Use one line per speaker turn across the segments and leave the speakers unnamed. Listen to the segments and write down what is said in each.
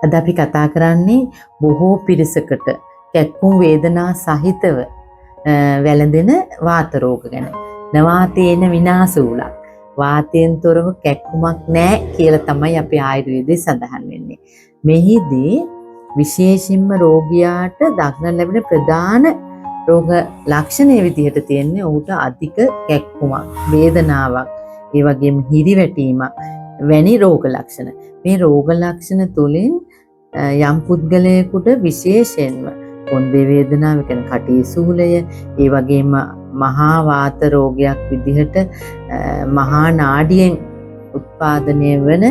අද අපි කතා කරන්නේ බොහෝ පිරිසකට කැක්කුම් වේදනා සහිතව වැළඳෙන වාත රෝග ගැන. නවාතේන විනාශූලක්. වාතයෙන් තොරව කැක්කුමක් නැහැ කියලා තමයි අපේ ආයුර්වේදයේ සඳහන් වෙන්නේ. මෙහිදී විශේෂයෙන්ම රෝගියාට දක්නට ලැබෙන ප්‍රධාන රෝග ලක්ෂණයේ විදිහට තියෙන්නේ ඔහුට අධික කැක්කුමක්, වේදනාවක්, ඒ වගේම හිරිවැටීමක් වැනි රෝග ලක්ෂණ. මේ රෝග ලක්ෂණ තුළින් යම් පුද්ගලයෙකුට විශේෂයෙන්ම කොන්දේ වේදනාව, කියන්නේ කටේ සූලය, ඒ වගේම මහා වාත රෝගයක් විදිහට මහා නාඩියෙන් උත්පාදනය වන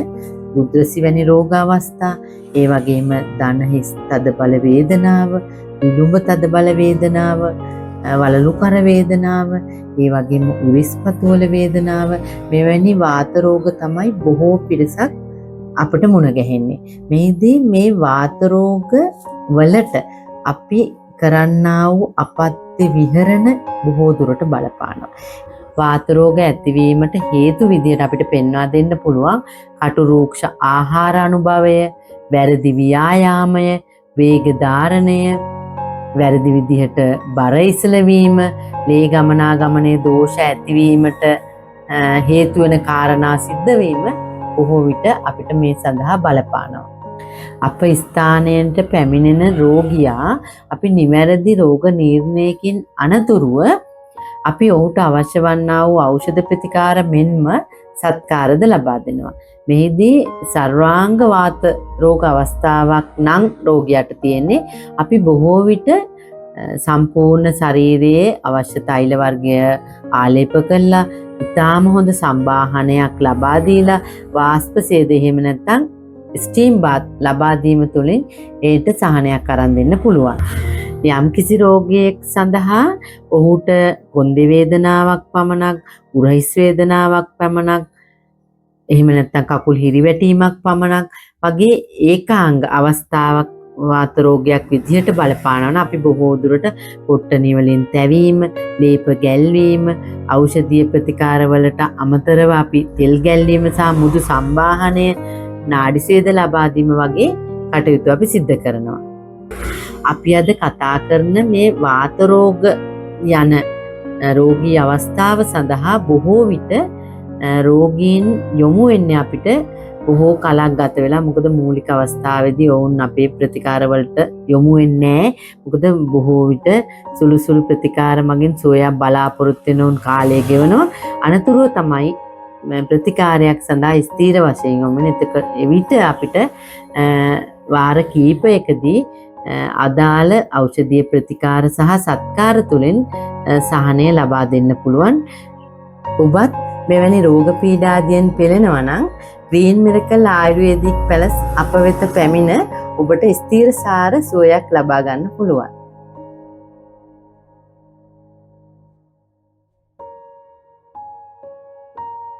උද්‍රසි වැනි රෝග අවස්ථා, ඒ වගේම දන හිස් තද බල වේදනාව, විලුඹ තද බල වේදනාව, වලලු කර වේදනාව, ඒ වගේම උරිස්පතු වල වේදනාව, මෙවැනි වාත රෝග තමයි බොහෝ පිරිසක් අපට මුණ ගැහෙන්නේ. මේදී මේ වාත රෝග වලට අපි කරන්නා වූ අපත්‍ය විහරණ බොහෝ දුරට බලපානවා. වාත රෝග ඇතිවීමට හේතු විදිහට අපිට පෙන්වා දෙන්න පුළුවන් කටු රූක්ෂ ආහාර අනුභවය, වැරදි ව්‍යායාමය, වේග ධාරණය, වැරදි විදිහට බර ඉසලවීම, ලේ ගමනාගමනයේ දෝෂ ඇතිවීමට හේතු වෙන කාරණා සිද්ධ වීම බොහෝ විට අපිට මේ සඳහා බලපානවා. අප ස්ථානයට පැමිණෙන රෝගියා අපි නිවැරදි රෝග නිర్ణයකින් අනතුරුව අපි ඔහුට අවශ්‍ය වන්නා වූ ඖෂධ ප්‍රතිකාර මෙන්ම සත්කාරද ලබා දෙනවා. මෙහිදී සර්වාංග වාත රෝග අවස්ථාවක් නම් රෝගියාට තියෙන්නේ අපි බොහෝ විට සම්පූර්ණ ශරීරයේ අවශ්‍ය තෛල වර්ගය ආලේප කරලා ඉතාම හොඳ සම්බාහනයක් ලබා දීලා වාෂ්ප සේද එහෙම නැත්නම් ස්ටීම් බාත් ලබා දීම තුළින් ඒට සහනයක් අරන් දෙන්න පුළුවන්. යම් කිසි රෝගියෙක් සඳහා ඔහුට කොන්දේ වේදනාවක් පමණක්, උරහිස් වේදනාවක් පමණක්, එහෙම නැත්නම් කකුල් හිරිවැටීමක් පමණක් වගේ ඒකාංග අවස්ථාවක් වාත රෝගයක් විදිහට බලපානවා නම් අපි බොහෝ දුරට පොට්ටනි වලින් තැවීම, ලේප ගැල්වීම, ඖෂධීය ප්‍රතිකාර වලට අමතරව අපි තෙල් ගැල්වීම සහ මුදු සම්බාහනය, නාඩි සේද ලබා දීම වගේ කටයුතු අපි සිද්ධ කරනවා. අපි අද කතා කරන මේ වාත රෝග යන රෝගී අවස්ථාව සඳහා බොහෝ විට රෝගීන් යොමු වෙන්නේ අපිට බොහෝ කලක් ගත වෙලා. මොකද මූලික අවස්ථාවේදී ඔවුන් අපේ ප්‍රතිකාර වලට යොමු වෙන්නේ නැහැ. මොකද බොහෝ විට සුළු සුළු ප්‍රතිකාර මගින් සෝයා බලාපොරොත්තු වෙන උන් කාලය ගෙවනවා. අනතුරුව තමයි ප්‍රතිකාරයක් සඳහා ස්ථීර වශයෙන් යොමු වෙන. එවිට අපිට වාර කීපයකදී අදාළ ඖෂධීය ප්‍රතිකාර සහ සත්කාර තුළින් සහනය ලබා දෙන්න පුළුවන්. ඔබත් මෙවැනි රෝග පීඩාදියෙන් පෙළෙනවා නම් ග්‍රීන් මිරකල් ආයුර්වේදික් පැලස් අප වෙත පැමිණ ඔබට ස්ථීරසාර සුවයක් ලබා ගන්න පුළුවන්.